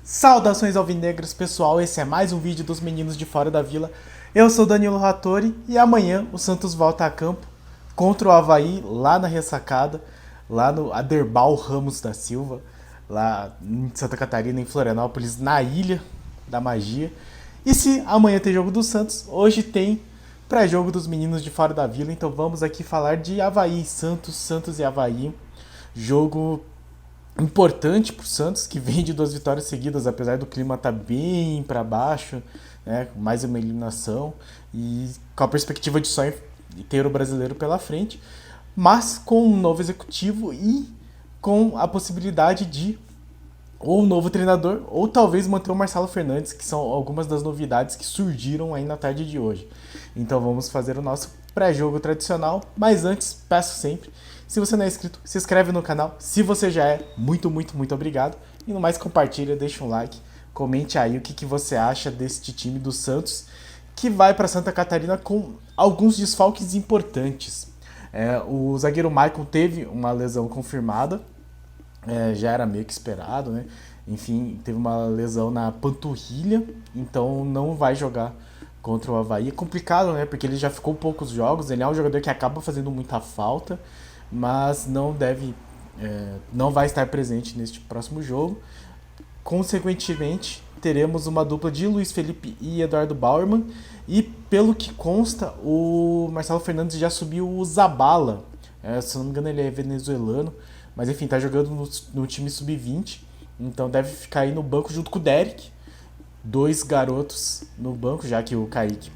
Saudações alvinegras, pessoal, esse é mais um vídeo dos meninos de fora da vila. Eu sou Danilo Rattori e amanhã o Santos volta a campo contra o Avaí lá na ressacada, lá no Aderbal Ramos da Silva, lá em Santa Catarina, em Florianópolis, na Ilha da Magia. E se amanhã tem jogo do Santos, hoje tem pré-jogo dos meninos de fora da vila, então vamos aqui falar de Avaí, Santos e Avaí, jogo importante para o Santos, que vem de 2 vitórias seguidas, apesar do clima estar bem para baixo, né, mais uma eliminação, e com a perspectiva de só ter o brasileiro pela frente, mas com um novo executivo e com a possibilidade de ou um novo treinador, ou talvez manter o Marcelo Fernandes, que são algumas das novidades que surgiram aí na tarde de hoje. Então vamos fazer o nosso pré-jogo tradicional, mas antes, peço sempre, se você não é inscrito, se inscreve no canal. Se você já é, muito obrigado. E no mais, compartilha, deixa um like, comente aí o que você acha deste time do Santos, que vai para Santa Catarina com alguns desfalques importantes. O zagueiro Maicon teve uma lesão confirmada, já era meio que esperado, né? Enfim, teve uma lesão na panturrilha, então não vai jogar contra o Avaí. É complicado, né? Porque ele já ficou poucos jogos, ele é um jogador que acaba fazendo muita falta, mas não vai estar presente neste próximo jogo. Consequentemente, teremos uma dupla de Luiz Felipe e Eduardo Bauerman, e pelo que consta, o Marcelo Fernandes já subiu o Zabala, se não me engano ele é venezuelano, mas enfim, tá jogando no time sub-20, então deve ficar aí no banco junto com o Derek, 2 garotos no banco, já que o Kaique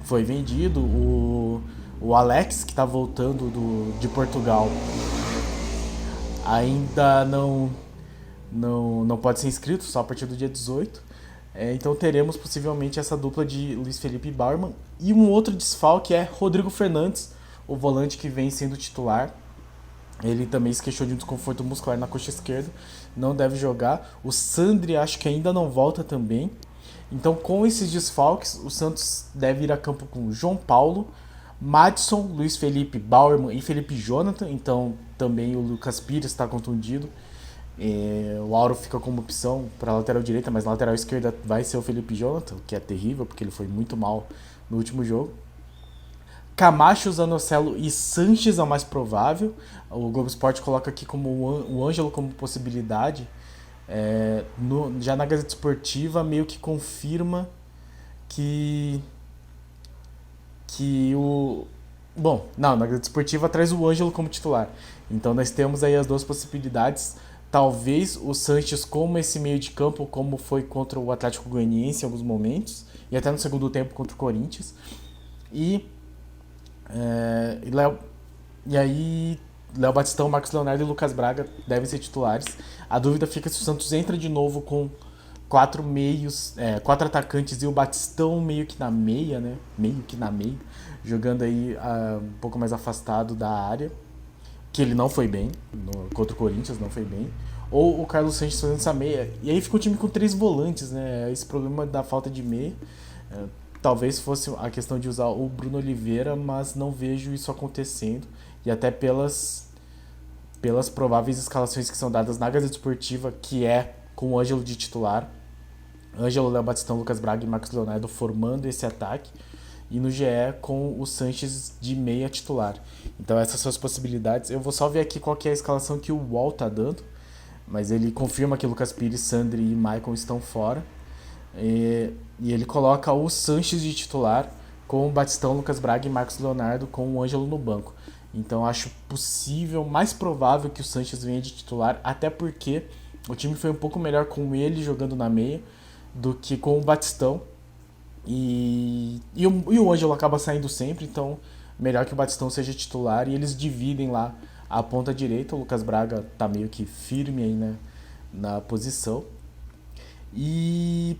foi vendido, o Alex, que tá voltando de Portugal, ainda não pode ser inscrito, só a partir do dia 18. Então teremos possivelmente essa dupla de Luiz Felipe e Bauerman. E um outro desfalque é Rodrigo Fernandes, o volante que vem sendo titular. Ele também se queixou de um desconforto muscular na coxa esquerda, não deve jogar. O Sandri acho que ainda não volta também. Então, com esses desfalques, o Santos deve ir a campo com João Paulo, Madison, Luiz Felipe, Bauerman e Felipe Jonathan. Então, também o Lucas Pires está contundido. O Auro fica como opção para a lateral direita, mas na lateral esquerda vai ser o Felipe Jonathan, que é terrível, porque ele foi muito mal no último jogo. Camacho, Zanocelo e Sanches é o mais provável. O Globo Esporte coloca aqui como o Ângelo como possibilidade. Já na Gazeta Esportiva meio que confirma que o... Bom, não, na Gazeta Esportiva traz o Ângelo como titular. Então nós temos aí as duas possibilidades. Talvez o Sanches como esse meio de campo, como foi contra o Atlético Goianiense em alguns momentos, e até no segundo tempo contra o Corinthians. E aí Léo Batistão, Marcos Leonardo e Lucas Braga devem ser titulares. A dúvida fica se o Santos entra de novo com 4 atacantes e o Batistão meio que na meia, né? Jogando aí um pouco mais afastado da área, que ele não foi bem, contra o Corinthians não foi bem. Ou o Carlos Sanches fazendo essa meia. E aí fica um time com 3 volantes, né? Esse problema da falta de meia. Talvez fosse a questão de usar o Bruno Oliveira, mas não vejo isso acontecendo. E até pelas prováveis escalações que são dadas na Gazeta Esportiva, que é com o Ângelo de titular. Ângelo, Léo Batistão, Lucas Braga e Marcos Leonardo formando esse ataque. E no GE com o Sanches de meia titular. Então essas são as possibilidades. Eu vou só ver aqui qual que é a escalação que o UOL tá dando. Mas ele confirma que Lucas Pires, Sandri e Maicon estão fora. E ele coloca o Sanches de titular com o Batistão, Lucas Braga e Marcos Leonardo com o Ângelo no banco. Então acho possível, mais provável que o Sanches venha de titular, até porque o time foi um pouco melhor com ele jogando na meia do que com o Batistão. E o Ângelo acaba saindo sempre, então melhor que o Batistão seja titular, e eles dividem lá a ponta direita. O Lucas Braga tá meio que firme aí, né, na posição. E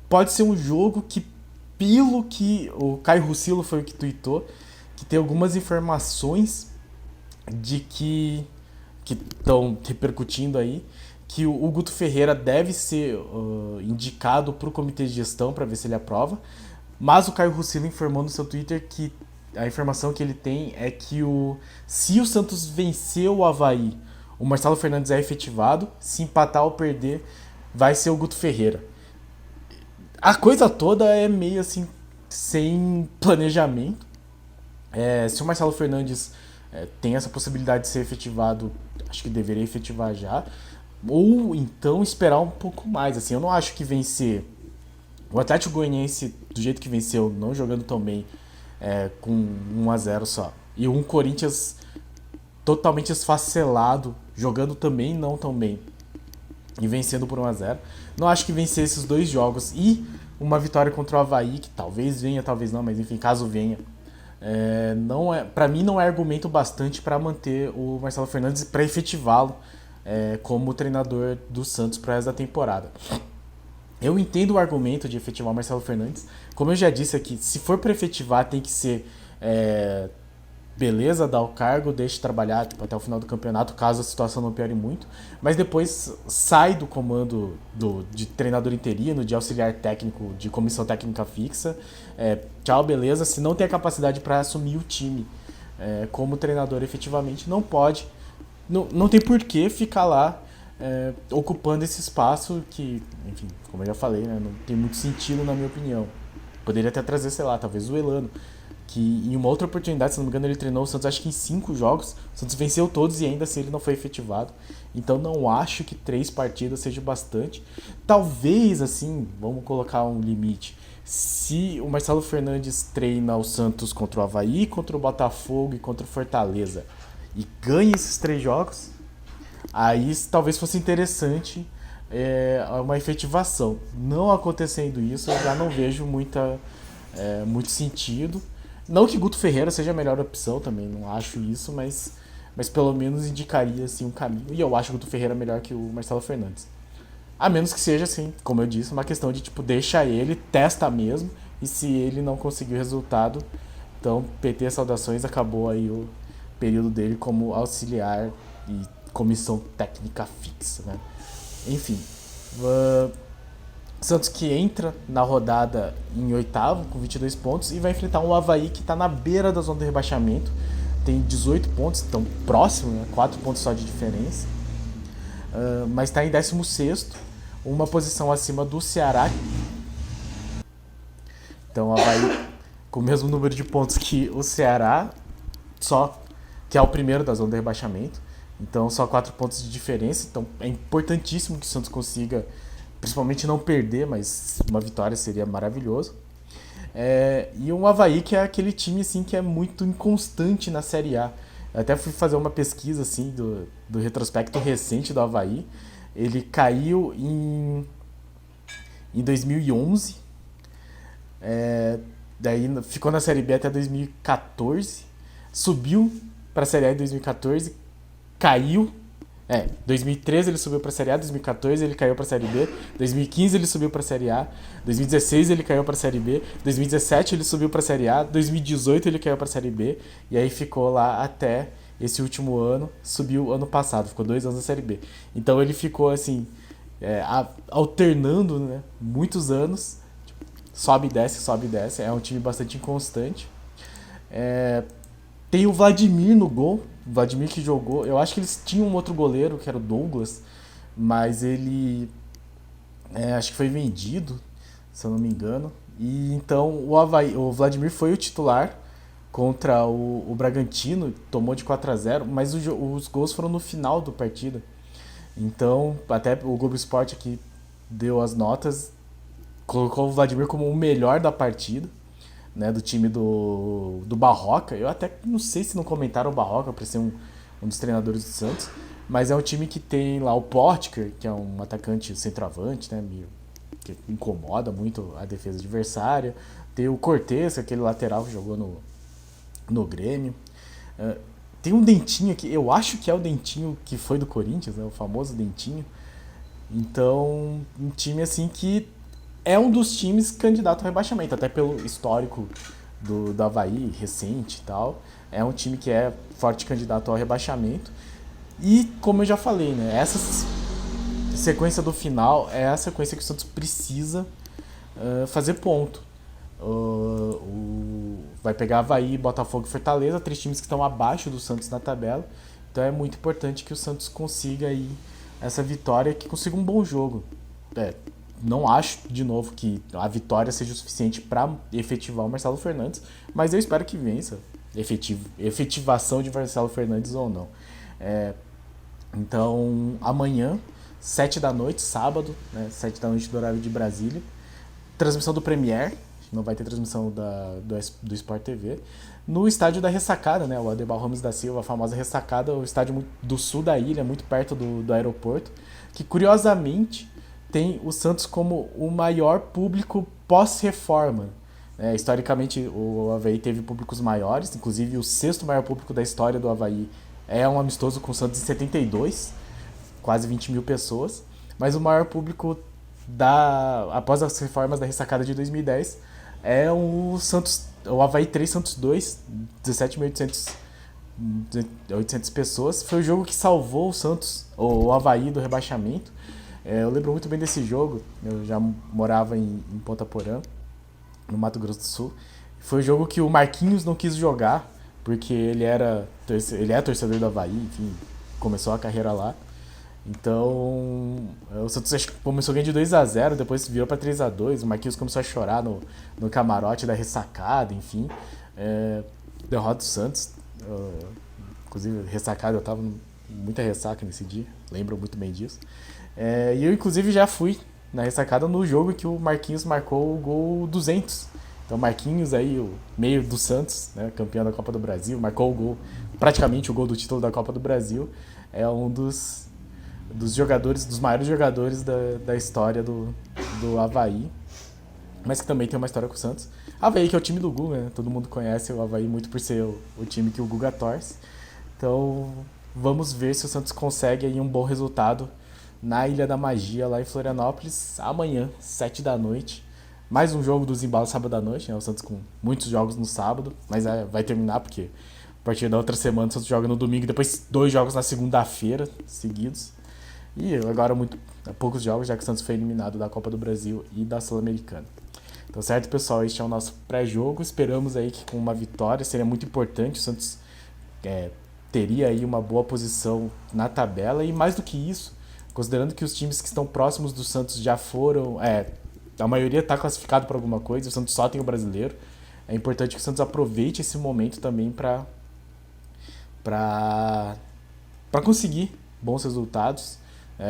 pode ser um jogo que, pelo que o Caio Russilo foi o que tweetou, que tem algumas informações de que estão repercutindo aí, que o Guto Ferreira deve ser indicado para o comitê de gestão para ver se ele aprova, mas o Caio Russilo informou no seu Twitter que a informação que ele tem é que se o Santos vencer o Avaí, o Marcelo Fernandes é efetivado. Se empatar ou perder, vai ser o Guto Ferreira. A coisa toda é meio assim, sem planejamento. Se o Marcelo Fernandes tem essa possibilidade de ser efetivado, acho que deveria efetivar já. Ou então esperar um pouco mais. Assim, eu não acho que vencer o Atlético Goianiense do jeito que venceu, não jogando tão bem, com 1-0 só. E um Corinthians totalmente esfacelado, jogando também não tão bem. E vencendo por 1-0. Não acho que vencer esses dois jogos e uma vitória contra o Avaí, que talvez venha, talvez não, mas enfim, caso venha, para mim não é argumento bastante para manter o Marcelo Fernandes, para efetivá-lo como treinador do Santos para essa temporada. Eu entendo o argumento de efetivar o Marcelo Fernandes. Como eu já disse aqui, se for para efetivar, tem que ser beleza, dá o cargo, deixa trabalhar até o final do campeonato, caso a situação não piore muito. Mas depois sai do comando de treinador interino, de auxiliar técnico, de comissão técnica fixa. Tchau, beleza. Se não tem a capacidade para assumir o time como treinador efetivamente, não pode. Não tem por que ficar lá ocupando esse espaço que, enfim, como eu já falei, né, não tem muito sentido na minha opinião. Poderia até trazer, sei lá, talvez o Elano, que em uma outra oportunidade, se não me engano, ele treinou o Santos acho que em 5 jogos. O Santos venceu todos e ainda assim ele não foi efetivado. Então não acho que 3 partidas seja bastante. Talvez, assim, vamos colocar um limite. Se o Marcelo Fernandes treina o Santos contra o Avaí, contra o Botafogo e contra o Fortaleza e ganha esses 3 jogos, aí talvez fosse interessante uma efetivação. Não acontecendo isso, eu já não vejo muito sentido. Não que Guto Ferreira seja a melhor opção também, não acho isso, mas pelo menos indicaria assim, um caminho. E eu acho o Guto Ferreira melhor que o Marcelo Fernandes. A menos que seja, assim, como eu disse, uma questão de tipo, deixa ele, testa mesmo, e se ele não conseguir o resultado, então PT saudações, acabou aí o período dele como auxiliar e comissão técnica fixa, né? Enfim, Santos que entra na rodada em oitavo com 22 pontos e vai enfrentar um Avaí que está na beira da zona do rebaixamento, tem 18 pontos, tão próximo, né? 4 pontos só de diferença, mas está em 16º, uma posição acima do Ceará. Então o Avaí com o mesmo número de pontos que o Ceará, só que é o primeiro da zona do rebaixamento. Então só 4 pontos de diferença. Então é importantíssimo que o Santos consiga, principalmente não perder, mas uma vitória seria maravilhoso. E um Avaí que é aquele time assim, que é muito inconstante na Série A. Eu até fui fazer uma pesquisa assim, do retrospecto recente do Avaí. Ele caiu em 2011. Daí ficou na Série B até 2014. Subiu para a Série A em 2014. Caiu. 2013 ele subiu para a Série A, 2014 ele caiu para a Série B, 2015 ele subiu para a Série A, 2016 ele caiu para a Série B, 2017 ele subiu para a Série A, 2018 ele caiu para a Série B, e aí ficou lá até esse último ano, subiu ano passado, ficou 2 anos na Série B. Então ele ficou assim, alternando, né, muitos anos, sobe e desce, é um time bastante inconstante. Tem o Vladimir no gol. O Vladimir que jogou. Eu acho que eles tinham um outro goleiro, que era o Douglas. Mas ele. Acho que foi vendido, se eu não me engano. E então o Vladimir foi o titular contra o Bragantino. Tomou de 4-0. Mas os gols foram no final da partida. Então, até o Globo Esporte aqui deu as notas. Colocou o Vladimir como o melhor da partida. Né, do time do Barroca. Eu até não sei se não comentaram o Barroca para ser um dos treinadores do Santos, mas é um time que tem lá o Potker, que é um atacante centroavante, né, que incomoda muito a defesa adversária. Tem o Cortez, aquele lateral que jogou no Grêmio. Tem um Dentinho aqui, eu acho que é o Dentinho que foi do Corinthians, né, o famoso Dentinho. Então, um time assim que é um dos times candidato ao rebaixamento, até pelo histórico do Avaí recente e tal. É um time que é forte candidato ao rebaixamento. E, como eu já falei, né, essa sequência do final é a sequência que o Santos precisa fazer ponto. vai pegar Avaí, Botafogo e Fortaleza, 3 times que estão abaixo do Santos na tabela. Então é muito importante que o Santos consiga aí essa vitória, que consiga um bom jogo. Não acho, de novo, que a vitória seja o suficiente para efetivar o Marcelo Fernandes, mas eu espero que vença. Efetivação de Marcelo Fernandes ou não. Então, amanhã, 7 da noite, sábado, né, 7 da noite do horário de Brasília, transmissão do Premier, não vai ter transmissão do Sport TV, no estádio da Ressacada, né, o Adebal Ramos da Silva, a famosa Ressacada, o estádio do sul da ilha, muito perto do aeroporto, que curiosamente tem o Santos como o maior público pós-reforma. Historicamente, o Avaí teve públicos maiores, inclusive o sexto maior público da história do Avaí é um amistoso com o Santos em 72, quase 20 mil pessoas, mas o maior público após as reformas da Ressacada de 2010 é o Avaí 3 Santos 2, 17.800 pessoas. Foi o jogo que salvou o Santos, o Avaí, do rebaixamento. Eu lembro muito bem desse jogo, eu já morava em Ponta Porã, no Mato Grosso do Sul. Foi o jogo que o Marquinhos não quis jogar, porque ele é torcedor do Avaí, enfim, começou a carreira lá. Então, o Santos acho que começou ganhando de 2-0, depois virou para 3-2, o Marquinhos começou a chorar no camarote da Ressacada, enfim. Derrota do Santos, inclusive ressacada, eu tava muita ressaca nesse dia, lembro muito bem disso. E eu inclusive já fui na Ressacada no jogo que o Marquinhos marcou o gol 200. Então Marquinhos aí, o meio do Santos, né, campeão da Copa do Brasil, marcou o gol, praticamente o gol do título da Copa do Brasil. É um dos jogadores, dos maiores jogadores da história do Avaí, mas que também tem uma história com o Santos. Avaí, que é o time do Guga, né? Todo mundo conhece o Avaí muito por ser o time que o Guga torce. Então vamos ver se o Santos consegue aí um bom resultado na Ilha da Magia, lá em Florianópolis, amanhã, 7 da noite. Mais um jogo dos embalos sábado à noite, né? O Santos com muitos jogos no sábado, mas vai terminar porque a partir da outra semana o Santos joga no domingo e depois 2 jogos na segunda-feira seguidos. E agora poucos jogos, já que o Santos foi eliminado da Copa do Brasil e da Sul-Americana. Então, certo, pessoal, este é o nosso pré-jogo. Esperamos aí que com uma vitória seria muito importante. O Santos teria aí uma boa posição na tabela e, mais do que isso, considerando que os times que estão próximos do Santos já foram... a maioria está classificado para alguma coisa, o Santos só tem o brasileiro. É importante que o Santos aproveite esse momento também para conseguir bons resultados.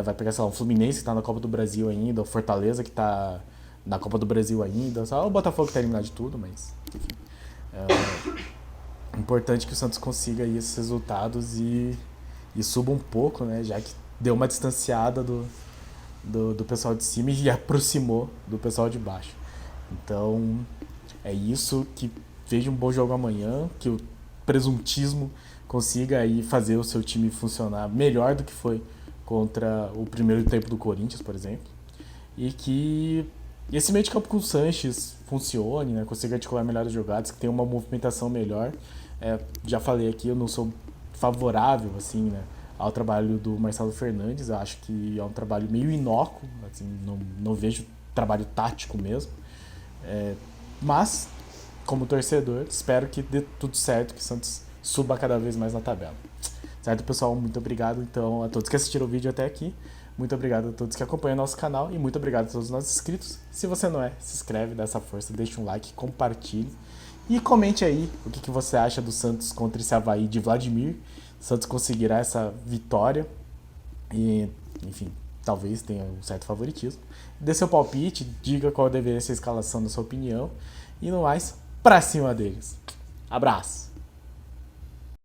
Vai pegar, sei lá, o Fluminense que está na Copa do Brasil ainda, o Fortaleza que está na Copa do Brasil ainda, só o Botafogo que está eliminado de tudo, mas enfim. É importante que o Santos consiga aí esses resultados e suba um pouco, né, já que deu uma distanciada do pessoal de cima e aproximou do pessoal de baixo. Então é isso, que veja um bom jogo amanhã, que o presuntismo consiga aí fazer o seu time funcionar melhor do que foi contra o primeiro tempo do Corinthians, por exemplo, e que esse meio de campo com o Sanches funcione, né, consiga articular melhores jogadas, que tenha uma movimentação melhor. Já falei aqui, eu não sou favorável assim, né, ao trabalho do Marcelo Fernandes, eu acho que é um trabalho meio inócuo, assim, não vejo trabalho tático mesmo, mas como torcedor espero que dê tudo certo, que o Santos suba cada vez mais na tabela. Certo, pessoal? Muito obrigado então a todos que assistiram o vídeo até aqui. Muito obrigado a todos que acompanham o nosso canal e muito obrigado a todos os nossos inscritos. Se você não é, se inscreve, dá essa força, deixa um like, compartilhe e comente aí o que você acha do Santos contra esse Avaí de Vladimir. O Santos conseguirá essa vitória e, enfim, talvez tenha um certo favoritismo. Dê seu palpite, diga qual deveria ser a escalação da sua opinião e no mais, pra cima deles. Abraço!